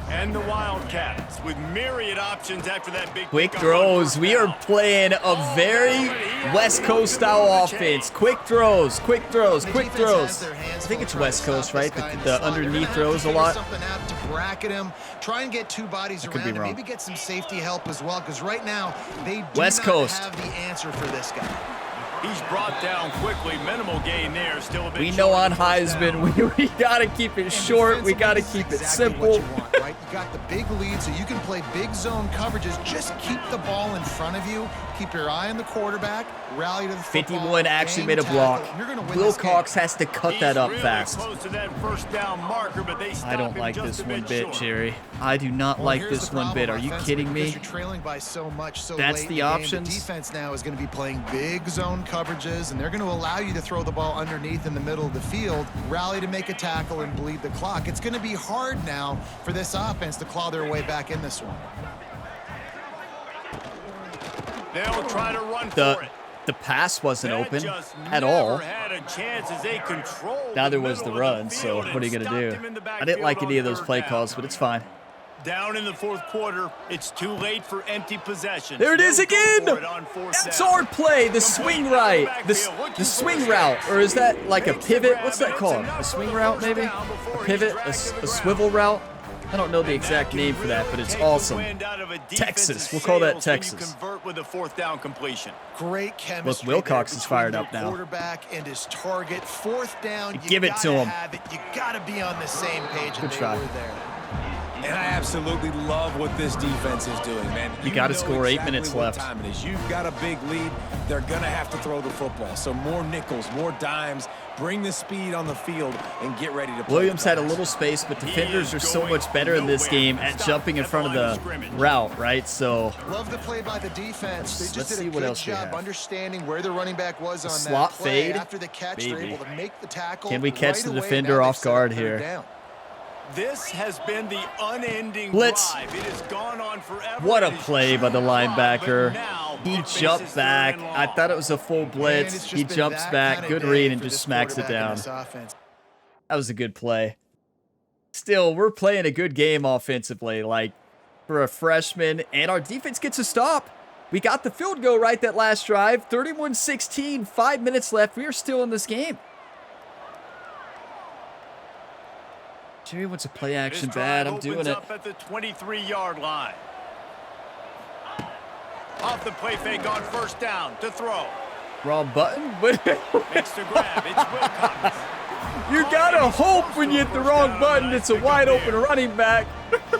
C: And the Wildcats with myriad options after that big
A: quick throws. We are playing a very West Coast style offense. Quick throws, quick throws, quick throws. I think it's West Coast, right? The underneath throws a lot.
B: Something out to bracket him. Try and get two bodies around him. Maybe get some safety help as well, because right now they do not have the answer for this guy.
C: He's brought down quickly. Minimal gain there. Still a bit.
A: We know on Heisman, we got to keep it short. We got to keep it simple.
B: right? You got the big lead, so you can play big zone coverages. Just keep the ball in front of you. Keep your eye on the quarterback. Rally to the football.
A: 51 actually made a block. Wilcox has to cut that up fast. I don't like this one bit, Jerry. I do not like this one bit. Are you kidding me?
B: You're trailing by so much, so
A: that's
B: late
A: the
B: in the
A: options.
B: Game. The defense now is going to be playing big zone coverages, and they're going to allow you to throw the ball underneath in the middle of the field, rally to make a tackle, and bleed the clock. It's going to be hard now for this offense to claw their way back in this one.
C: They'll try to run for it.
A: The pass wasn't open at all. Neither was the run, so what are you going to do? I didn't like any of those play calls, but it's fine.
C: Down in the fourth quarter, it's too late for empty possession.
A: There it is again! That's our play, the swing right, the swing route, or is that like a pivot? What's that called? A swing route, maybe? A pivot, a swivel route? I don't know the exact name for that, but it's awesome. Texas, we'll call that Texas.
C: With a fourth down completion.
B: Great chemistry.
A: Look, Wilcox is fired up now.
B: Quarterback and his target. Fourth down.
A: Give it to him.
B: You got to be on the same page.
A: Good try.
D: And I absolutely love what this defense is doing, man.
A: You got to score 8 minutes left.
D: Time it is. You've got a big lead. They're going to have to throw the football. So more nickels, more dimes. Bring the speed on the field and get ready to play.
A: Williams had a little space, but defenders are so much better in this game at jumping in front of the route, right? So
B: love the play by the defense. They just
A: let's
B: did
A: see
B: a
A: what
B: good
A: else we
B: job
A: have.
B: understanding where the running back was on
A: Slot
B: that play.
A: fade.
B: After the catch, they're able to make the tackle.
A: Can we catch
B: right
A: the
B: away.
A: defender
B: Now
A: off guard here?
B: down.
C: This has been the unending
A: blitz.
C: drive. It has gone on forever.
A: What a play by the linebacker. He jumped back. I thought it was a full blitz. He jumps back. Good read and just smacks it down. That was a good play. Still, we're playing a good game offensively, like for a freshman, and our defense gets a stop. We got the field goal right that last drive. 31-16, 5 minutes left. We are still in this game. Jerry wants to play action bad. I'm doing it.
C: Up at the 23-yard line. Off the play fake on first down to throw.
A: Wrong button?
C: Makes the grab. It's Wilcox.
A: You gotta hope when you hit the wrong button, it's a wide open running back.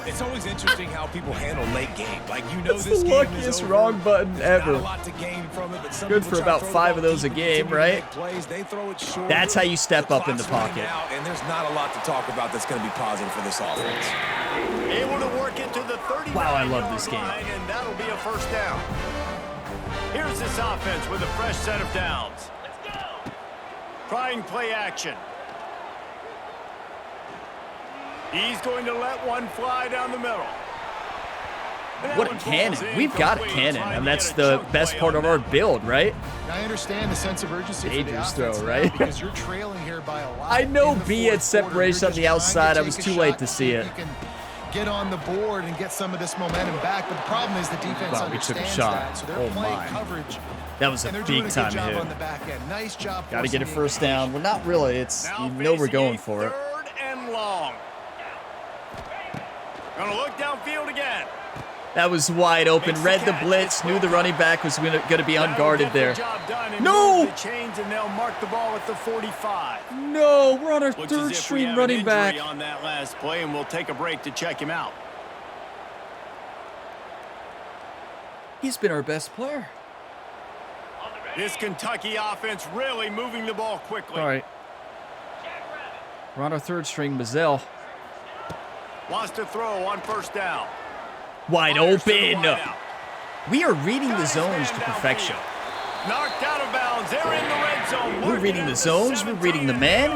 D: It's always interesting how people handle late game. Like, you know,
A: That's
D: this
A: the
D: game
A: luckiest
D: is over.
A: wrong button
D: There's
A: ever.
D: not a lot to gain from it, but some
A: Good
D: people
A: for
D: try to
A: about
D: throw the
A: 5 of
D: ball
A: those a
D: deep and
A: game,
D: continue to
A: right?
D: make plays. They throw it short.
A: That's how you step
D: The
A: up in the
D: clock's running
A: pocket.
D: out, and there's not a lot to talk about that's going to be positive for this offense.
C: Able to work it to the 30.
A: Wow, I love this game.
C: And that'll be a first down. Here's this offense with a fresh set of downs. Trying play action. He's going to let one fly down the middle.
A: What a cannon. We've got a cannon, and that's the best part of our build, right?
B: I understand the sense of urgency for the
A: Dangerous
B: offense
A: throw,
B: now
A: right?
B: because you're trailing here by a lot.
A: I know
B: in the
A: B had
B: fourth quarter.
A: separation
B: You're
A: on the
B: just trying
A: outside.
B: to
A: I was
B: take
A: too
B: a
A: late
B: shot
A: to see it.
B: You can get on the board and get some of this momentum back, but the problem is the defense
A: Wow, we took a
B: understands
A: shot.
B: that, so they're
A: Oh,
B: playing
A: my.
B: coverage.
A: That was a
B: And they're doing
A: big
B: a good
A: time
B: job
A: hit.
B: on the back end. Nice job.
A: Got to get a
B: forcing the
A: first down. Well, not really. It's,
C: Now
A: you know we're
C: facing
A: going
C: a
A: for it.
C: Third and long. Gonna look downfield again.
A: That was wide open. Read the blitz. Knew the running back was going to be unguarded there. No!
C: The chains and they'll mark the ball at the 45.
A: No, we're on our
C: Looks as
A: third
C: if we
A: string
C: have
A: running
C: an
A: back.
C: injury on that last play, and we'll take a break to check him out.
A: He's been our best player.
C: This Kentucky offense really moving the ball quickly.
A: All right. We're on our third string. Mazzell.
C: Wants to throw on first down.
A: Wide
C: Fires to the
A: open.
C: wideout.
A: We are reading the zones to perfection.
C: Knocked out of bounds. They're in the red zone.
A: We're reading the zones. We're reading the man.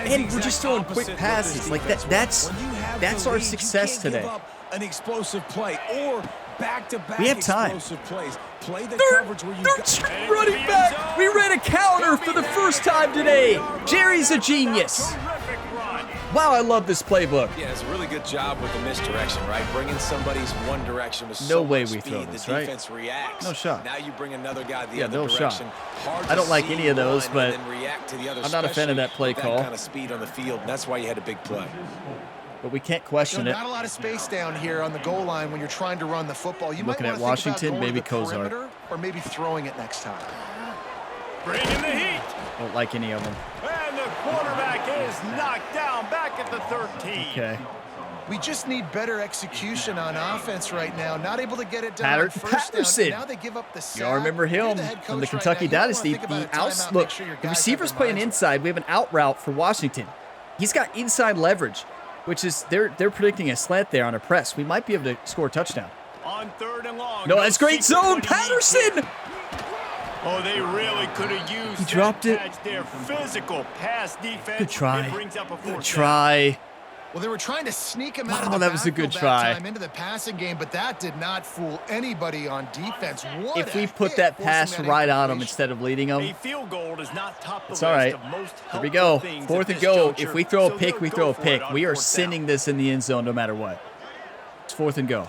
A: And we're just throwing quick passes. Like that's our success today.
D: An explosive play or back-to-back
A: We have time.
D: explosive plays. Play the
A: Third
D: coverage where you
A: string running back. We ran a counter for the first time today. Jerry's a genius.
C: Terrific run.
A: Wow, I love this playbook.
D: Yeah, it's a really good job with the misdirection, right? Bringing somebody's one direction with
A: No
D: so
A: way
D: much
A: we
D: speed,
A: throw
D: the
A: this, right?
D: defense reacts.
A: No shot.
D: Now you bring another guy the
A: Yeah,
D: other
A: no
D: direction.
A: shot.
D: Hard
A: I don't
D: to
A: like
D: see
A: any of those,
D: one
A: but
D: and then react to the other,
A: I'm not a fan of that play
D: especially with
A: call.
D: that kind of speed on the field. And that's why you had a big play.
A: But we can't question it.
B: Not a lot of space down here on the goal line when you're trying to run the football. You
A: Looking
B: might
A: at
B: want to think
A: Washington,
B: about going
A: maybe
B: to the
A: Kozar.
B: perimeter or maybe throwing it next time.
C: Bringing the heat.
A: Don't like any of them.
C: And the quarterback is knocked down back at the 13.
A: Okay.
B: We just need better execution on offense right now. Not able to get it done on first
A: Patterson.
B: down. Now they give up the sack.
A: Y'all remember him from the Kentucky Dynasty. Look, the receiver's playing inside. We have an out route for Washington. He's got inside leverage, which is they're predicting a slant there on a press. We might be able to score a touchdown.
C: On 3rd and long.
A: No, that's great zone. Patterson.
C: Oh, they really could have used
A: He dropped it.
C: Their physical pass defense.
A: Good try.
C: It brings up a
A: Good
C: fourth
A: try.
B: Well, they were trying to sneak him out of
A: Wow,
B: the
A: that was a good
B: backfield
A: try.
B: that time into the passing game, but that did not fool anybody on defense. What
A: If
B: a
A: we put
B: hit
A: that
B: forcing
A: pass
B: that
A: right on him
B: incompletion.
A: instead of leading him,
C: A field goal does not top the
A: it's
C: list
A: all right.
C: of most
A: Here we
C: helpful
A: go.
C: things
A: 4th
C: at
A: and
C: this
A: go.
C: juncture,
A: If we throw a
C: so
A: pick,
C: they'll
A: we
C: go
A: throw a
C: for
A: pick.
C: it on
A: We are
C: 4th down.
A: sending this in the end zone no matter what. It's 4th and go.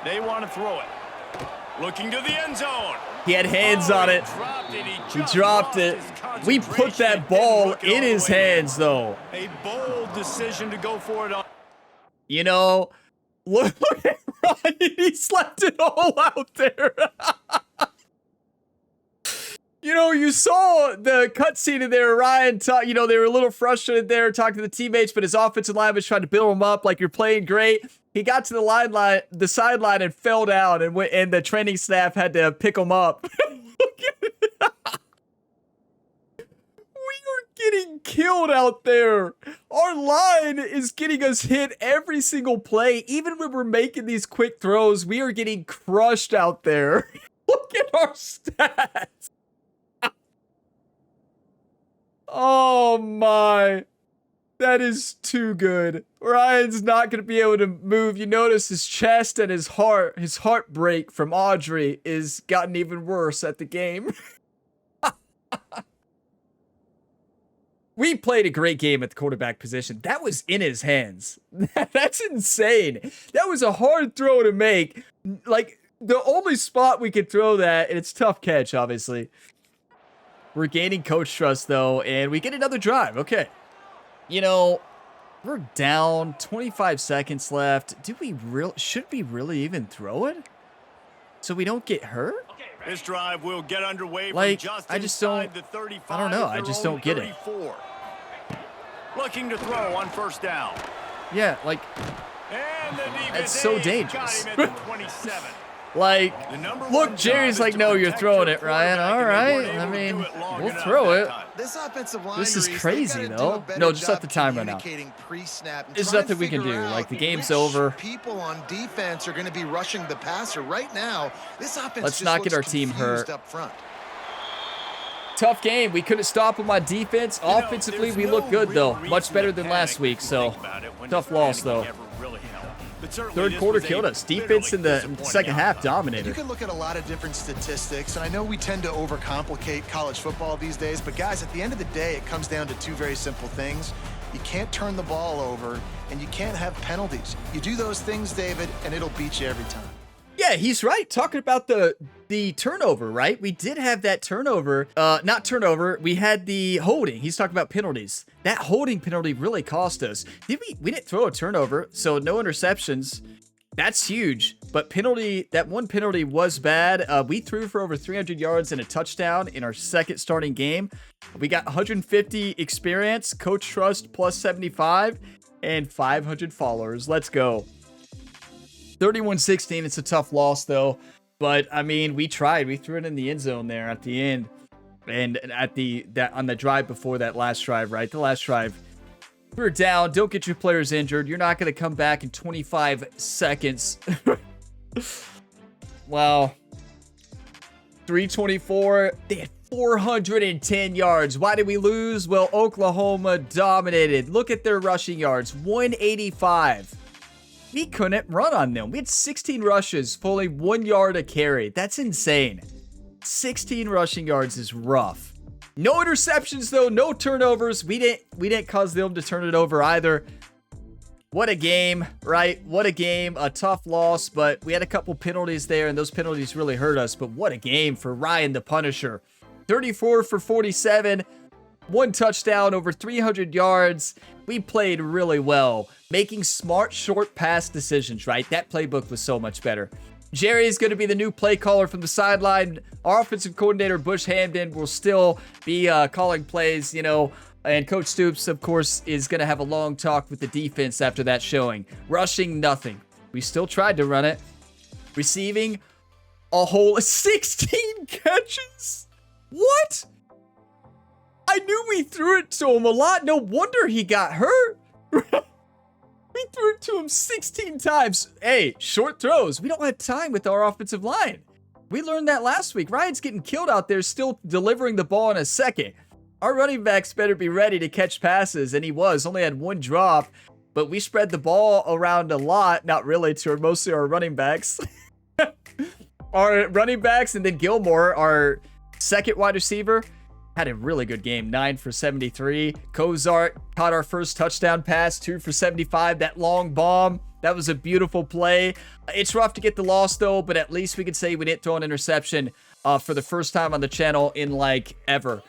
C: They want to throw it. Looking to the end zone.
A: He had hands on it. He dropped it. We put that ball in his hands, though.
C: A bold decision to go for it on.
A: You know, look at Ryan. He slapped it all out there. You know, you saw the cutscene in there. Ryan, they were a little frustrated there talking to the teammates, but his offensive line was trying to build him up like you're playing great. He got to the sideline and fell down, and the training staff had to pick him up. We are getting killed out there. Our line is getting us hit every single play. Even when we're making these quick throws, we are getting crushed out there. Look at our stats. Oh my. That is too good. Ryan's not going to be able to move. You notice his chest and his heartbreak from Audrey is gotten even worse at the game. We played a great game at the quarterback position. That was in his hands. That's insane. That was a hard throw to make. Like, the only spot we could throw that, and it's a tough catch, obviously. We're gaining coach trust, though, and we get another drive. Okay. You know, we're down 25 seconds left. Should we really even throw it? So we don't get hurt?
C: This drive will get underway
A: Like,
C: from just
A: I just don't,
C: inside the 35.
A: I don't know. I just don't get it.
C: 34. Looking to throw on 1st down.
A: Yeah, like,
C: And the
A: that's so
C: got
A: dangerous.
C: him at the 27.
A: Like,
C: The number one
A: look, Jerry's
C: job
A: like,
C: is to
A: no, you're
C: protect
A: throwing
C: your
A: it, Ryan.
C: quarterback,
A: All
C: and
A: right.
C: they weren't
A: I
C: able to do
A: mean,
C: it long
A: we'll
C: enough
A: throw
C: that
A: it.
C: time.
B: This offensive line,
A: This is
B: Reese,
A: crazy,
B: they gotta
A: though.
B: do a better
A: No, just
B: job
A: let the time run out.
B: communicating pre-snap and
A: There's
B: try and
A: nothing we can
B: figure
A: do.
B: out
A: Like, the game's
B: which
A: over.
B: People on defense are going to be rushing the passer right now. This offense
A: Let's
B: just
A: not get
B: looks
A: our team
B: confused
A: hurt.
B: up front.
A: Tough game. We couldn't stop them on defense.
C: You know,
A: Offensively,
C: there's
A: we
C: no
A: look good,
C: real
A: though. Much
C: reason
A: better
C: to
A: than
C: panic
A: last week,
C: if you
A: so
C: think about it, when
A: tough
C: panicking
A: loss, though.
C: never really helped. But certainly
A: Third
C: this
A: quarter
C: was a
A: killed us.
C: bitterly
A: Defense in the
C: disappointing
A: second half
C: outcome.
A: dominated.
B: You can look at a lot of different statistics, and I know we tend to overcomplicate college football these days, but guys, at the end of the day, it comes down to two very simple things. You can't turn the ball over, and you can't have penalties. You do those things, David, and it'll beat you every time.
A: Yeah, he's right. Talking about the turnover, right? We did have that turnover. Not turnover. We had the holding. He's talking about penalties. That holding penalty really cost us. We didn't throw a turnover, so no interceptions. That's huge. But that one penalty was bad. We threw for over 300 yards and a touchdown in our second starting game. We got 150 experience, coach trust plus 75, and 500 followers. Let's go. 31-16. It's a tough loss, though. But, I mean, we tried. We threw it in the end zone there at the end. And on the drive before that last drive, right? The last drive. We were down. Don't get your players injured. You're not going to come back in 25 seconds. Wow. 324. They had 410 yards. Why did we lose? Well, Oklahoma dominated. Look at their rushing yards. 185. We couldn't run on them. We had 16 rushes, fully 1 yard a carry. That's insane. 16 rushing yards is rough. No interceptions, though. No turnovers. We didn't cause them to turn it over either. What a game, right? What a game. A tough loss, but we had a couple penalties there, and those penalties really hurt us. But what a game for Ryan the Punisher. 34 for 47. 1 touchdown, over 300 yards. We played really well, making smart, short pass decisions, right? That playbook was so much better. Jerry is going to be the new play caller from the sideline. Our offensive coordinator, Bush Hamden, will still be calling plays, And Coach Stoops, of course, is going to have a long talk with the defense after that showing. Rushing, nothing. We still tried to run it. Receiving, a whole 16 catches? What? I knew we threw it to him a lot. No wonder he got hurt. We threw it to him 16 times. Hey, short throws. We don't have time with our offensive line. We learned that last week. Ryan's getting killed out there, still delivering the ball in a second. Our running backs better be ready to catch passes, and he was. Only had one drop, but we spread the ball around a lot. Not really, to mostly our running backs. Our running backs, and then Gilmore, our second wide receiver, had a really good game. 9 for 73. Kozart caught our first touchdown pass. 2 for 75. That long bomb, that was a beautiful play. It's rough to get the loss, though, but at least we could say we didn't throw an interception for the first time on the channel in, like, ever.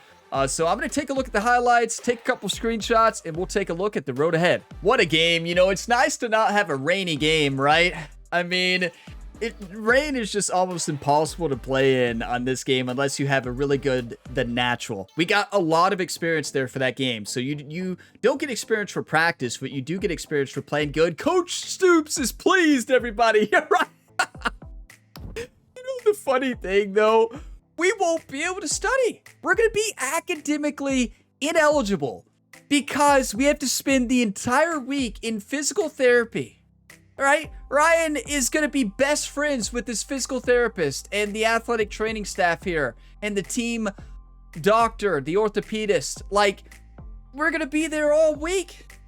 A: So I'm going to take a look at the highlights, take a couple screenshots, and we'll take a look at the road ahead. What a game. You know, it's nice to not have a rainy game, right? I mean, rain is just almost impossible to play in on this game unless you have a really good The Natural. We got a lot of experience there for that game. So you don't get experience for practice, but you do get experience for playing good. Coach Stoops is pleased, everybody. Right? You know the funny thing, though? We won't be able to study. We're going to be academically ineligible because we have to spend the entire week in physical therapy. All right? Ryan is going to be best friends with his physical therapist and the athletic training staff here and the team doctor, the orthopedist. Like, we're going to be there all week.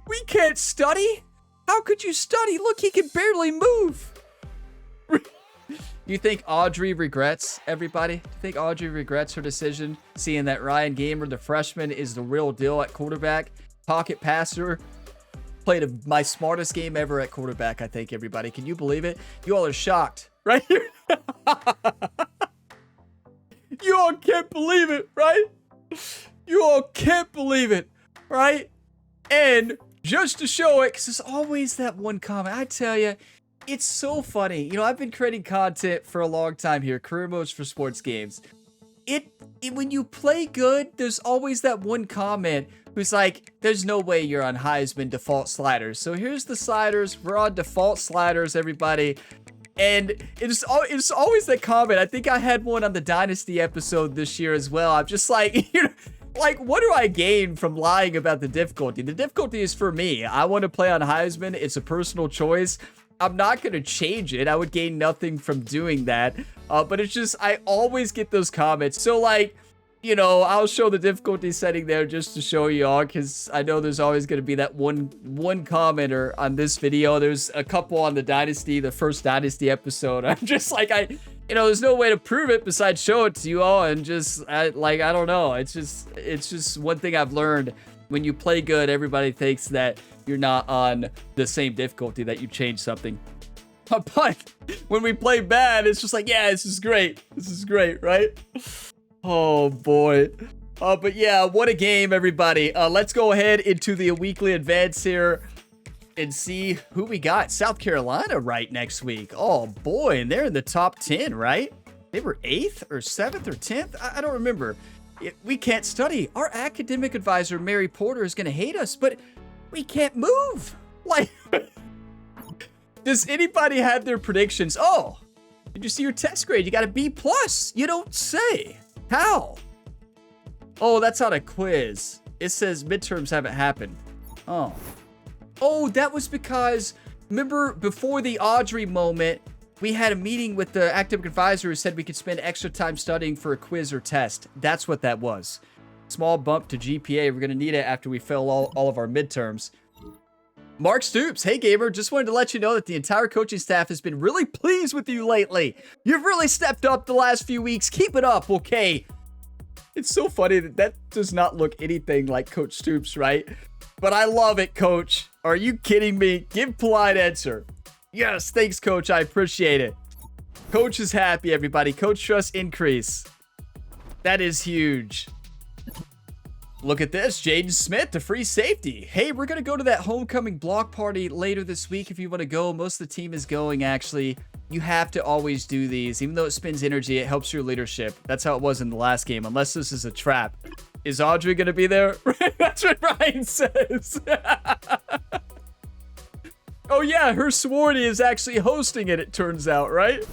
A: We can't study. How could you study? Look, he can barely move. You think Audrey regrets, everybody? Do you think Audrey regrets her decision, seeing that Ryan Gamer, the freshman, is the real deal at quarterback? Pocket passer. Played my smartest game ever at quarterback, I think, everybody. Can you believe it? You all are shocked, right here. You all can't believe it, right? You all can't believe it, right? And just to show it, because there's always that one comment, I tell you, it's so funny. You know, I've been creating content for a long time here, career modes for sports games. When you play good, there's always that one comment who's like, there's no way you're on Heisman default sliders. So here's the sliders. We're on default sliders, everybody. And it's always that comment. I think I had one on the Dynasty episode this year as well. I'm just like, you know, like, what do I gain from lying about the difficulty? The difficulty is for me. I want to play on Heisman. It's a personal choice. I'm not going to change it. I would gain nothing from doing that. But it's just, I always get those comments. So, like, you know, I'll show the difficulty setting there just to show you all, because I know there's always going to be that one commenter on this video. There's a couple on the Dynasty, the first Dynasty episode. I'm just like, you know, there's no way to prove it besides show it to you all, and just, I don't know. It's just one thing I've learned. When you play good, everybody thinks that you're not on the same difficulty, that you changed something. But when we play bad, it's just like, yeah, this is great. This is great, right? Oh, boy. But yeah, what a game, everybody. Let's go ahead into the weekly advance here and see who we got. South Carolina right next week. Oh, boy, and they're in the top 10, right? They were 8th or 7th or 10th? I don't remember. We can't study. Our academic advisor, Mary Porter, is going to hate us, but we can't move. Like, does anybody have their predictions? Oh, did you see your test grade? You got a B+. You don't say. How? Oh, that's on a quiz. It says midterms haven't happened. Oh. Oh, that was because, remember, before the Audrey moment, we had a meeting with the academic advisor who said we could spend extra time studying for a quiz or test. That's what that was. Small bump to GPA. We're going to need it after we fail all of our midterms. Mark Stoops, hey gamer, just wanted to let you know that the entire coaching staff has been really pleased with you lately. You've really stepped up the last few weeks. Keep it up, okay? It's so funny that does not look anything like Coach Stoops, right? But I love it, Coach. Are you kidding me? Give polite answer. Yes, thanks, Coach. I appreciate it. Coach is happy, everybody. Coach trust increase. That is huge. Look at this. Jaden Smith, the free safety. Hey, we're going to go to that homecoming block party later this week if you want to go. Most of the team is going, actually. You have to always do these. Even though it spends energy, it helps your leadership. That's how it was in the last game, unless this is a trap. Is Audrey going to be there? That's what Ryan says. Oh, yeah, her Swarty is actually hosting it, it turns out, right?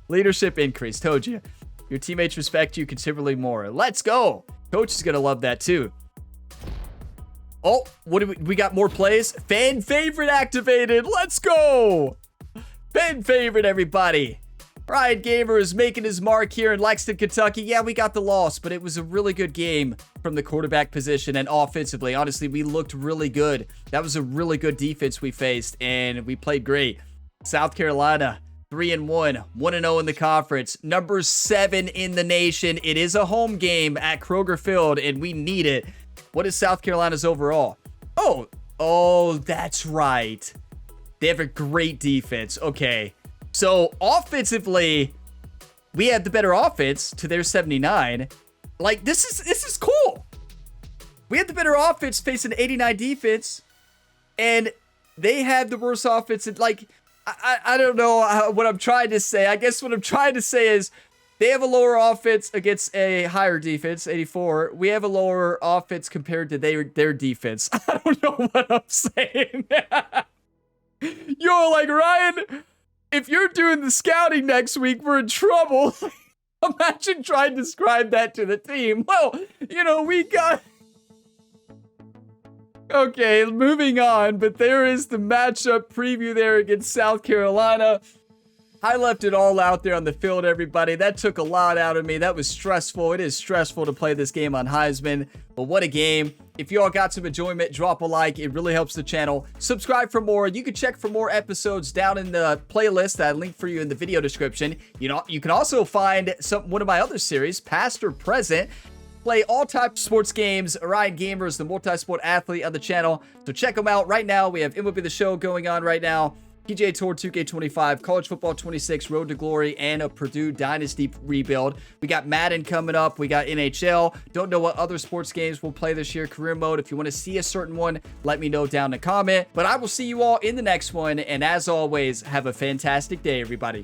A: Leadership increase. Told you. Your teammates respect you considerably more. Let's go. Coach is going to love that, too. Oh, what do we got? More plays? Fan favorite activated. Let's go. Fan favorite, everybody. Ryan Gamer is making his mark here in Lexington, Kentucky. Yeah, we got the loss, but it was a really good game from the quarterback position and offensively. Honestly, we looked really good. That was a really good defense we faced, and we played great. South Carolina, 3-1, 1-0 in the conference, number 7 in the nation. It is a home game at Kroger Field, and we need it. What is South Carolina's overall? Oh, that's right. They have a great defense. Okay. So offensively, we have the better offense to their 79. Like, this is cool. We have the better offense facing 89 defense, and they have the worst offense. And like, I don't know what I'm trying to say. I guess what I'm trying to say is they have a lower offense against a higher defense, 84. We have a lower offense compared to their defense. I don't know what I'm saying. You're like, Ryan, if you're doing the scouting next week, we're in trouble. Imagine trying to describe that to the team. Well, you know, we got... Okay, moving on, but there is the matchup preview there against South Carolina. I left it all out there on the field, everybody. That took a lot out of me. That was stressful. It is stressful to play this game on Heisman, but what a game. If you all got some enjoyment, drop a like. It really helps the channel. Subscribe for more. You can check for more episodes down in the playlist that I linked for you in the video description. You know, you can also find one of my other series, past or present. Play all types of sports games. Ryan Gamer is the multi-sport athlete on the channel, so check them out right now. We have MLB The Show going on right now. PGA Tour 2K25, College Football 26, Road to Glory, and a Purdue Dynasty rebuild. We got Madden coming up. We got NHL. Don't know what other sports games we'll play this year. Career mode. If you want to see a certain one, let me know down in the comment. But I will see you all in the next one. And as always, have a fantastic day, everybody.